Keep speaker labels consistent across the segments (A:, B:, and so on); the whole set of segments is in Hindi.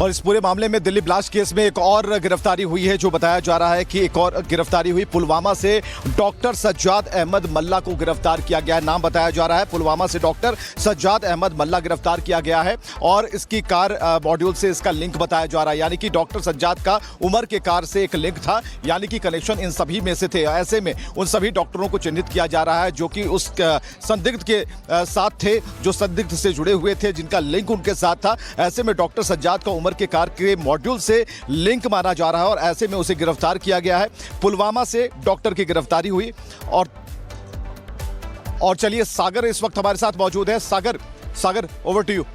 A: और इस पूरे मामले में दिल्ली ब्लास्ट केस में एक और गिरफ्तारी हुई है, जो बताया जा रहा है कि एक और गिरफ्तारी हुई। पुलवामा से डॉक्टर सज्जाद अहमद मल्ला को गिरफ्तार किया गया है। नाम बताया जा रहा है, पुलवामा से डॉक्टर सज्जाद अहमद मल्ला गिरफ्तार किया गया है और इसकी कार मॉड्यूल से इसका लिंक बताया जा रहा है, यानी कि डॉक्टर सज्जाद का उमर के कार से एक लिंक था, यानी कि कनेक्शन इन सभी में से थे। ऐसे में उन सभी डॉक्टरों को चिन्हित किया जा रहा है जो कि उस संदिग्ध के साथ थे, जो संदिग्ध से जुड़े हुए थे, जिनका लिंक उनके साथ था। ऐसे में डॉक्टर सज्जाद का उमर के कार के मॉड्यूल से लिंक माना जा रहा है और ऐसे में उसे गिरफ्तार किया गया है। पुलवामा से डॉक्टर की गिरफ्तारी हुई। और चलिए, सागर इस वक्त हमारे साथ मौजूद है। सागर ओवर टू यू।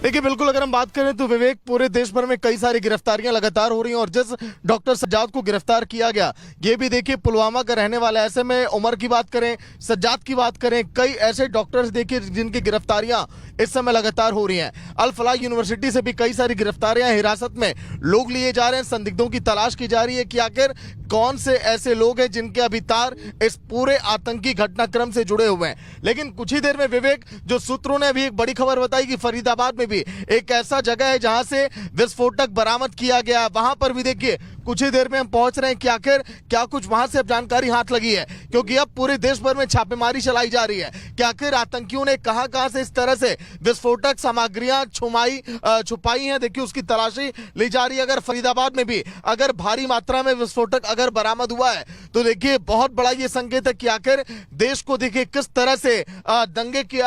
B: देखिए, बिल्कुल अगर हम बात करें तो विवेक, पूरे देश भर में कई सारी गिरफ्तारियां लगातार हो रही हैं और जिस डॉक्टर सज्जाद को गिरफ्तार किया गया, ये भी देखिए पुलवामा का रहने वाला है। ऐसे में उमर की बात करें, सज्जाद की बात करें, कई ऐसे डॉक्टर्स देखिए जिनकी गिरफ्तारियां इस समय लगातार हो रही हैं। अल फलाह यूनिवर्सिटी से भी कई सारी गिरफ्तारियां, हिरासत में लोग लिए जा रहे हैं। संदिग्धों की तलाश की जा रही है कि आखिर कौन से ऐसे लोग हैं जिनके अभी तार इस पूरे आतंकी घटनाक्रम से जुड़े हुए हैं। लेकिन कुछ ही देर में विवेक, जो सूत्रों ने अभी एक बड़ी खबर बताई कि फरीदाबाद में भी एक ऐसा जगह है जहां से विस्फोटक बरामद किया गया। वहां पर भी देखिए कुछ ही देर में हम पहुंच रहे हैं कि आखिर क्या कुछ वहां से अब जानकारी हाथ लगी है, क्योंकि अब पूरे देश भर में छापेमारी चलाई जा रही है कि आखिर आतंकियों ने कहां से इस तरह से विस्फोटक सामग्रियां छुपाई हैं। देखिए, उसकी तलाशी ली जा रही है। अगर फरीदाबाद में भी अगर भारी मात्रा में विस्फोटक अगर बरामद हुआ है तो देखिए बहुत बड़ा ये संकेत है कि आखिर देश को देखिए किस तरह से दंगे की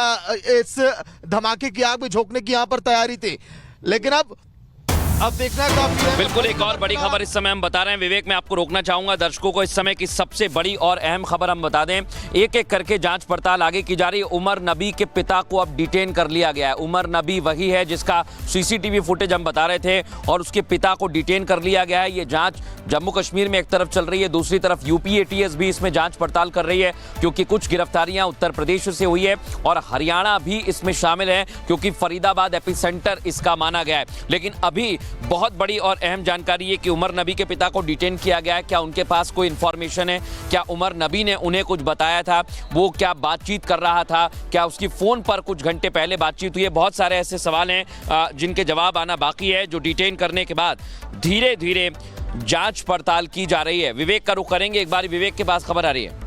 B: इस धमाके की आग में झोंकने की यहां पर तैयारी थी। लेकिन अब देखना काफी है।
C: बिल्कुल, एक और बड़ी खबर इस समय हम बता रहे हैं। विवेक, मैं आपको रोकना चाहूंगा दर्शकों को, इस समय की सबसे बड़ी और अहम खबर हम बता दें। एक एक करके जांच पड़ताल आगे की जा रही है। उमर नबी के पिता को अब डिटेन कर लिया गया है। उमर नबी वही है जिसका सीसीटीवी फुटेज हम बता रहे थे और उसके पिता को डिटेन कर लिया गया है। ये जांच जम्मू कश्मीर में एक तरफ चल रही है, दूसरी तरफ यूपी एटीएस भी इसमें जांच पड़ताल कर रही है, क्योंकि कुछ गिरफ्तारियां उत्तर प्रदेश से हुई है और हरियाणा भी इसमें शामिल है, क्योंकि फरीदाबाद एपिसेंटर इसका माना गया है। लेकिन अभी बहुत बड़ी और अहम जानकारी है कि उमर नबी के पिता को डिटेन किया गया है। क्या उनके पास कोई इंफॉर्मेशन है? क्या उमर नबी ने उन्हें कुछ बताया था? वो क्या बातचीत कर रहा था? क्या उसकी फोन पर कुछ घंटे पहले बातचीत हुई है? बहुत सारे ऐसे सवाल हैं जिनके जवाब आना बाकी है, जो डिटेन करने के बाद धीरे धीरे जांच पड़ताल की जा रही है। विवेक का रुख करेंगे, एक बार विवेक के पास खबर आ रही है।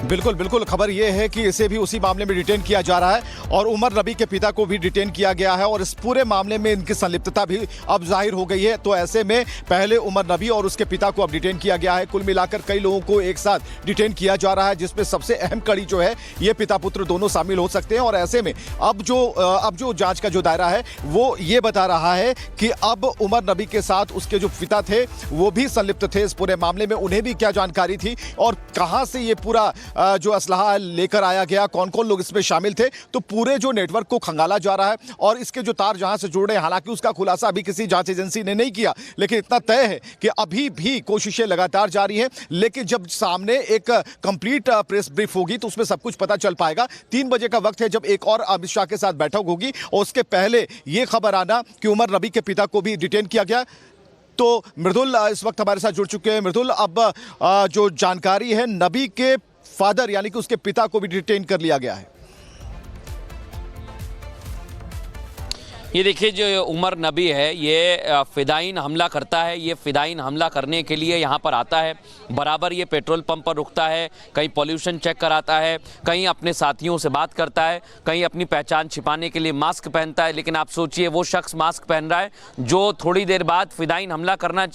A: बिल्कुल खबर यह है कि इसे भी उसी मामले में डिटेन किया जा रहा है और उमर नबी के पिता को भी डिटेन किया गया है और इस पूरे मामले में इनकी संलिप्तता भी अब जाहिर हो गई है। तो ऐसे में पहले उमर नबी और उसके पिता को अब डिटेन किया गया है। कुल मिलाकर कई लोगों को एक साथ डिटेन किया जा रहा है, जिसमें सबसे अहम कड़ी जो है ये पिता पुत्र दोनों शामिल हो सकते हैं। और ऐसे में अब जो जांच का जो दायरा है वो ये बता रहा है कि अब उमर नबी के साथ उसके जो पिता थे वो भी संलिप्त थे इस पूरे मामले में। उन्हें भी क्या जानकारी थी और कहां से ये पूरा जो असलहा लेकर आया गया, कौन कौन लोग इसमें शामिल थे, तो पूरे जो नेटवर्क को खंगाला जा रहा है और इसके जो तार जहां से जुड़ रहे हैं, हालांकि उसका खुलासा अभी किसी जांच एजेंसी ने नहीं किया, लेकिन इतना तय है कि अभी भी कोशिशें लगातार जारी हैं। लेकिन जब सामने एक कंप्लीट प्रेस ब्रीफ होगी तो उसमें सब कुछ पता चल पाएगा। 3 बजे का वक्त है जब एक और अमित शाह के साथ बैठक होगी और उसके पहले यह खबर आना कि उमर नबी के पिता को भी डिटेन किया गया। तो मृदुल इस वक्त हमारे साथ जुड़ चुके हैं। मृदुल, अब जो जानकारी है, नबी के फादर यानी कि उसके पिता को भी डिटेन कर लिया गया है।
C: ये देखिए, जो उमर नबी है ये फिदाइन हमला करता है। ये फिदाइन हमला करने के लिए यहाँ पर आता है, बराबर ये पेट्रोल पंप पर रुकता है, कहीं पॉल्यूशन चेक कराता है, कहीं अपने साथियों से बात करता है, कहीं अपनी पहचान छिपाने के लिए मास्क पहनता है। लेकिन आप सोचिए, वो शख्स मास्क पहन रहा है जो थोड़ी देर बाद फिदाइन हमला करना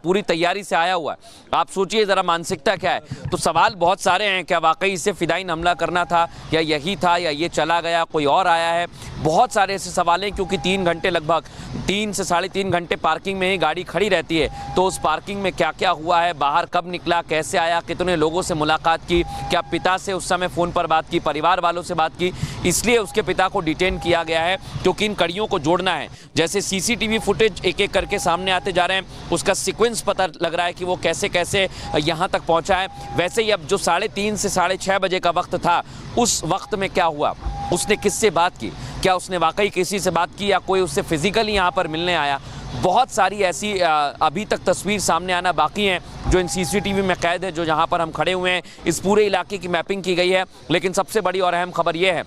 C: पूरी तैयारी से आया हुआ है। आप सोचिए ज़रा मानसिकता क्या है। तो सवाल बहुत सारे हैं, क्या वाकई इसे फिदाइन हमला करना था, या यही था, या ये चला गया, कोई और आया है? बहुत सारे ऐसे सवाल हैं, क्योंकि 3 घंटे, लगभग 3 से 3.5 घंटे पार्किंग में ही गाड़ी खड़ी रहती है। तो उस पार्किंग में क्या क्या हुआ है, बाहर कब निकला, कैसे आया, कितने लोगों से मुलाकात की, क्या पिता से उस समय फ़ोन पर बात की, परिवार वालों से बात की, इसलिए उसके पिता को डिटेन किया गया है, क्योंकि इन कड़ियों को जोड़ना है। जैसे सीसीटीवी फुटेज एक एक करके सामने आते जा रहे हैं, उसका सीक्वेंस पता लग रहा है कि वो कैसे कैसे यहाँ तक पहुँचा है। वैसे ही अब जो 3:30 से 6:30 बजे का वक्त था, उस वक्त में क्या हुआ, उसने किससे बात की, क्या उसने वाकई किसी से बात की या कोई उससे फिजिकली यहाँ पर मिलने आया, बहुत सारी ऐसी अभी तक तस्वीर सामने आना बाकी हैं जो इन सीसीटीवी में कैद है, जो जहां पर हम खड़े हुए हैं। इस पूरे इलाके की मैपिंग की गई है, लेकिन सबसे बड़ी और अहम खबर यह है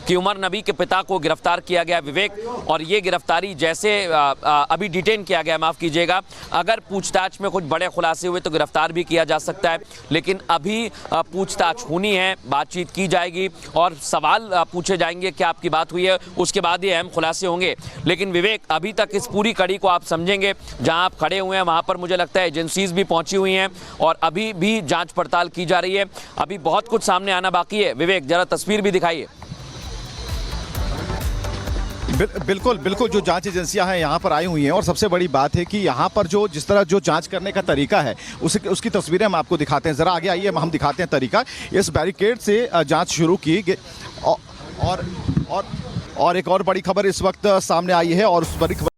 C: कि उमर नबी के पिता को गिरफ्तार किया गया विवेक, और ये गिरफ्तारी जैसे अभी डिटेन किया गया, माफ़ कीजिएगा, अगर पूछताछ में कुछ बड़े खुलासे हुए तो गिरफ्तार भी किया जा सकता है, लेकिन अभी पूछताछ होनी है, बातचीत की जाएगी और सवाल पूछे जाएंगे क्या आपकी बात हुई है, उसके बाद ये अहम खुलासे होंगे। लेकिन विवेक, अभी तक इस पूरी कड़ी को आप समझेंगे, जहाँ आप खड़े हुए हैं वहाँ पर मुझे लगता है एजेंसीज भी पहुँची हुई हैं और अभी भी जाँच पड़ताल की जा रही है। अभी बहुत कुछ सामने आना बाकी है। विवेक, जरा तस्वीर भी दिखाइए।
A: बिल्कुल बिल्कुल, जो जांच एजेंसियां हैं यहाँ पर आई हुई हैं और सबसे बड़ी बात है कि यहाँ पर जो जिस तरह जो जांच करने का तरीका है उसकी तस्वीरें हम आपको दिखाते हैं। ज़रा आगे आइए, हम दिखाते हैं तरीका। इस बैरिकेड से जांच शुरू की गई और एक और बड़ी खबर इस वक्त सामने आई है, और उस बड़ी खबर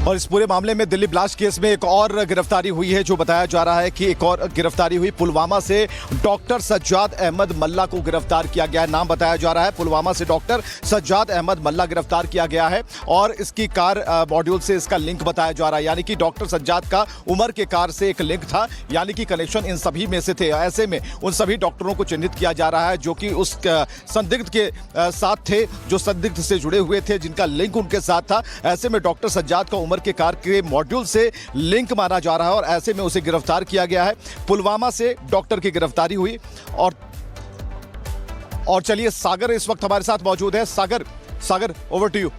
A: और इस पूरे मामले में दिल्ली ब्लास्ट केस में एक और गिरफ्तारी हुई है। जो बताया जा रहा है कि एक और गिरफ्तारी हुई, पुलवामा से डॉक्टर सज्जाद अहमद मल्ला को गिरफ्तार किया गया है। नाम बताया जा रहा है, पुलवामा से डॉक्टर सज्जाद अहमद मल्ला गिरफ्तार किया गया है और इसकी कार मॉड्यूल से इसका लिंक बताया जा रहा है, यानी कि डॉक्टर सज्जाद का उमर के कार से एक लिंक था, यानी कि कनेक्शन इन सभी में से थे। ऐसे में उन सभी डॉक्टरों को चिन्हित किया जा रहा है जो कि उस संदिग्ध के साथ थे, जो संदिग्ध से जुड़े हुए थे, जिनका लिंक उनके साथ था। ऐसे में डॉक्टर सज्जाद का उमर के कार के मॉड्यूल से लिंक माना जा रहा है और ऐसे में उसे गिरफ्तार किया गया है। पुलवामा से डॉक्टर की गिरफ्तारी हुई और चलिए, सागर इस वक्त हमारे साथ मौजूद है। सागर, ओवर टू यू।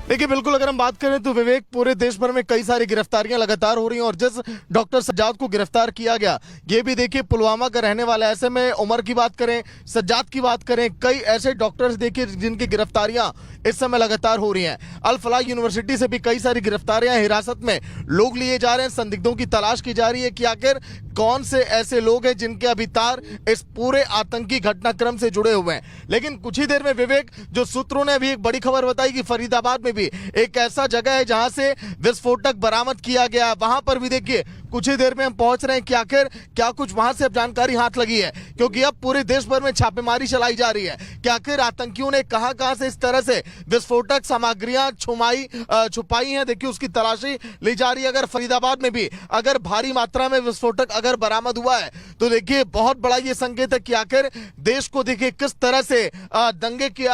B: देखिए, बिल्कुल अगर हम बात करें तो विवेक, पूरे देश भर में कई सारी गिरफ्तारियां लगातार हो रही हैं और जिस डॉक्टर सज्जाद को गिरफ्तार किया गया, ये भी देखिए पुलवामा का रहने वाला। ऐसे में उमर की बात करें, सज्जाद की बात करें, कई ऐसे डॉक्टर्स देखिए जिनकी गिरफ्तारियां इस समय लगातार हो रही हैं। अल फलाह यूनिवर्सिटी से भी कई सारी गिरफ्तारियां, हिरासत में लोग लिए जा रहे हैं, संदिग्धों की तलाश की जा रही है कि आखिर कौन से ऐसे लोग हैं जिनके अभी तार इस पूरे आतंकी घटनाक्रम से जुड़े हुए हैं। लेकिन कुछ ही देर में विवेक, जो सूत्रों ने अभी एक बड़ी खबर बताई कि फरीदाबाद में भी एक ऐसा जगह है जहां से विस्फोटक बरामद किया गया, वहां पर भी देखिए कुछ ही देर में हम पहुंच रहे हैं कि आखिर क्या कुछ वहां से अब जानकारी हाथ लगी है, क्योंकि अब पूरे देश भर में छापेमारी चलाई जा रही है कि आखिर आतंकियों ने कहां से इस तरह से विस्फोटक सामग्रियां छुपाई हैं। देखिए, उसकी तलाशी ली जा रही है। अगर फरीदाबाद में भी अगर भारी मात्रा में विस्फोटक अगर बरामद हुआ है तो देखिए बहुत बड़ा ये संकेत है कि आखिर देश को देखिए किस तरह से दंगे की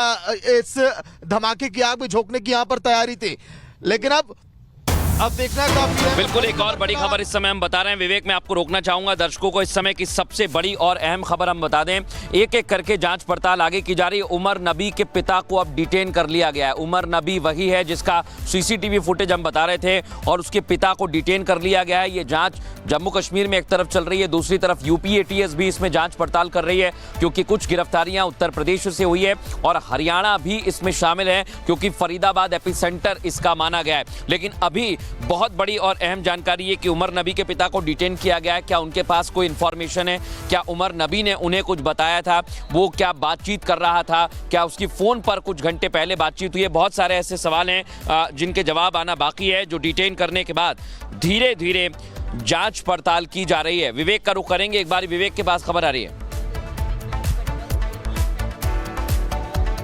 B: इस धमाके की आग में झोंकने की यहां पर तैयारी थी। लेकिन अब देखना काफी है।
C: बिल्कुल, एक और बड़ी खबर इस समय हम बता रहे हैं। विवेक, मैं आपको रोकना चाहूंगा दर्शकों को, इस समय की सबसे बड़ी और अहम खबर हम बता दें। एक एक करके जांच पड़ताल आगे की जा रही है। उमर नबी के पिता को अब डिटेन कर लिया गया है। उमर नबी वही है जिसका सीसीटीवी फुटेज हम बता रहे थे, और उसके पिता को डिटेन कर लिया गया है। ये जांच जम्मू कश्मीर में एक तरफ चल रही है, दूसरी तरफ यूपी एटीएस भी इसमें जांच पड़ताल कर रही है, क्योंकि कुछ गिरफ्तारियां उत्तर प्रदेश से हुई है और हरियाणा भी इसमें शामिल है, क्योंकि फरीदाबाद एपिसेंटर इसका माना गया है। लेकिन अभी बहुत बड़ी और अहम जानकारी है कि उमर नबी के पिता को डिटेन किया गया है। क्या उनके पास कोई इंफॉर्मेशन है? क्या उमर नबी ने उन्हें कुछ बताया था? वो क्या बातचीत कर रहा था? क्या उसकी फोन पर कुछ घंटे पहले बातचीत हुई है? बहुत सारे ऐसे सवाल हैं जिनके जवाब आना बाकी है, जो डिटेन करने के बाद धीरे धीरे जांच पड़ताल की जा रही है। विवेक का रुख करेंगे, एक बार विवेक के पास खबर आ रही है।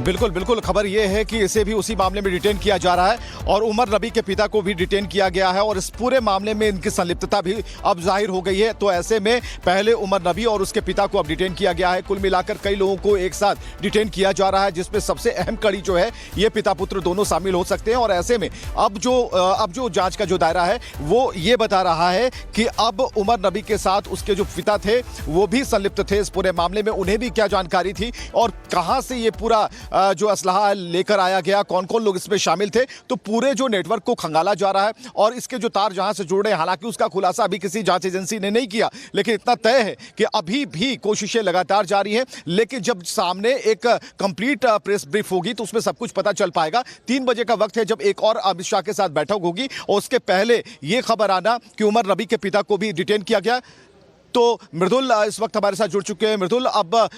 A: बिल्कुल बिल्कुल, खबर यह है कि इसे भी उसी मामले में डिटेन किया जा रहा है और उमर नबी के पिता को भी डिटेन किया गया है और इस पूरे मामले में इनकी संलिप्तता भी अब जाहिर हो गई है। तो ऐसे में पहले उमर नबी और उसके पिता को अब डिटेन किया गया है। कुल मिलाकर कई लोगों को एक साथ डिटेन किया जा रहा है, जिसमें सबसे अहम कड़ी जो है ये पिता पुत्र दोनों शामिल हो सकते हैं। और ऐसे में अब जो जांच का जो दायरा है वो ये बता रहा है कि अब उमर नबी के साथ उसके जो पिता थे वो भी संलिप्त थे इस पूरे मामले में। उन्हें भी क्या जानकारी थी और कहां से ये पूरा जो असलहा लेकर आया गया, कौन कौन लोग इसमें शामिल थे, तो पूरे जो नेटवर्क को खंगाला जा रहा है और इसके जो तार जहां से जुड़ रहे हैं, हालांकि उसका खुलासा अभी किसी जांच एजेंसी ने नहीं किया, लेकिन इतना तय है कि अभी भी कोशिशें लगातार जारी हैं। लेकिन जब सामने एक कंप्लीट प्रेस ब्रीफ होगी तो उसमें सब कुछ पता चल पाएगा। 3 बजे का वक्त है जब एक और अमित शाह के साथ बैठक होगी और उसके पहले ये खबर आना कि उमर नबी के पिता को भी डिटेन किया गया। तो मृदुल इस वक्त हमारे साथ जुड़ चुके हैं। मृदुल, अब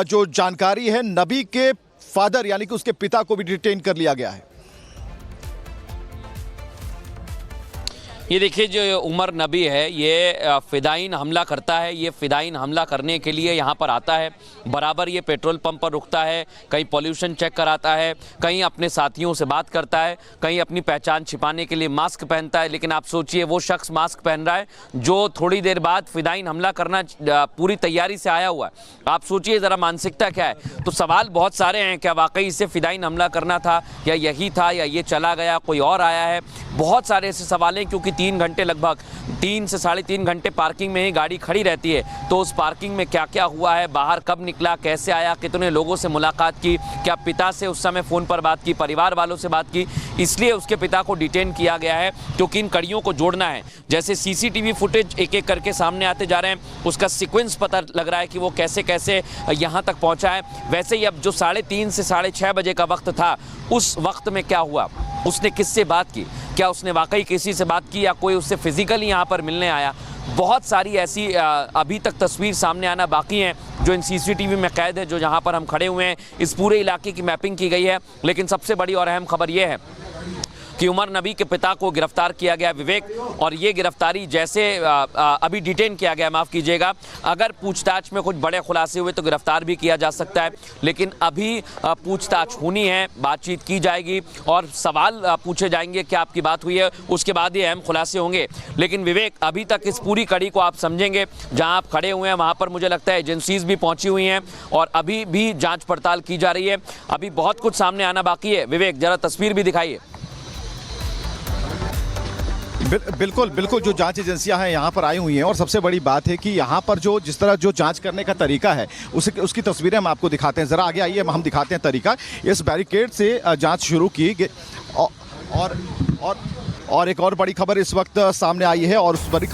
A: जो जानकारी है, नबी के फादर यानी कि उसके पिता को भी डिटेन कर लिया गया है।
C: ये देखिए जो उमर नबी है ये फ़िदायीन हमला करता है। ये फ़िदायीन हमला करने के लिए यहाँ पर आता है, बराबर ये पेट्रोल पंप पर रुकता है, कहीं पॉल्यूशन चेक कराता है, कहीं अपने साथियों से बात करता है, कहीं अपनी पहचान छिपाने के लिए मास्क पहनता है। लेकिन आप सोचिए वो शख्स मास्क पहन रहा है जो थोड़ी देर बाद फ़िदायीन हमला करना पूरी तैयारी से आया हुआ है। आप सोचिए ज़रा मानसिकता क्या है। तो सवाल बहुत सारे हैं, क्या वाकई इसे फ़िदायीन हमला करना था या यही था या ये चला गया कोई और आया है। बहुत सारे ऐसे सवाल हैं क्योंकि 3 घंटे लगभग 3 से 3.5 घंटे पार्किंग में ही गाड़ी खड़ी रहती है। तो उस पार्किंग में क्या क्या हुआ है, बाहर कब निकला, कैसे आया, कितने लोगों से मुलाकात की, क्या पिता से उस समय फ़ोन पर बात की, परिवार वालों से बात की, इसलिए उसके पिता को डिटेन किया गया है क्योंकि इन कड़ियों को जोड़ना है। जैसे सीसीटीवी फुटेज एक एक करके सामने आते जा रहे हैं, उसका सीक्वेंस पता लग रहा है कि वो कैसे कैसे यहाँ तक पहुँचा है। वैसे ही अब जो 3:30 से 6:30 बजे का वक्त था, उस वक्त में क्या हुआ, उसने किससे बात की, क्या उसने वाकई किसी से बात की या कोई उससे फिजिकली यहाँ पर मिलने आया। बहुत सारी ऐसी अभी तक तस्वीर सामने आना बाकी हैं जो इन सीसीटीवी में कैद है, जो जहाँ पर हम खड़े हुए हैं। इस पूरे इलाके की मैपिंग की गई है। लेकिन सबसे बड़ी और अहम खबर यह है कि उमर नबी के पिता को गिरफ्तार किया गया विवेक, और ये गिरफ्तारी जैसे अभी डिटेन किया गया, माफ़ कीजिएगा, अगर पूछताछ में कुछ बड़े खुलासे हुए तो गिरफ्तार भी किया जा सकता है। लेकिन अभी पूछताछ होनी है, बातचीत की जाएगी और सवाल पूछे जाएंगे क्या आपकी बात हुई है, उसके बाद ये अहम खुलासे होंगे। लेकिन विवेक, अभी तक इस पूरी कड़ी को आप समझेंगे, जहाँ आप खड़े हुए हैं वहाँ पर मुझे लगता है एजेंसीज भी पहुँची हुई हैं और अभी भी जाँच पड़ताल की जा रही है। अभी बहुत कुछ सामने आना बाकी है। विवेक, ज़रा तस्वीर भी दिखाइए।
A: बिल्कुल बिल्कुल, जो जांच एजेंसियां हैं यहाँ पर आई हुई हैं और सबसे बड़ी बात है कि यहाँ पर जो जिस तरह जो जांच करने का तरीका है उसकी तस्वीरें हम आपको दिखाते हैं। ज़रा आगे आइए, हम दिखाते हैं तरीका। इस बैरिकेड से जांच शुरू की गई और एक और बड़ी खबर इस वक्त सामने आई है और उस बड़ी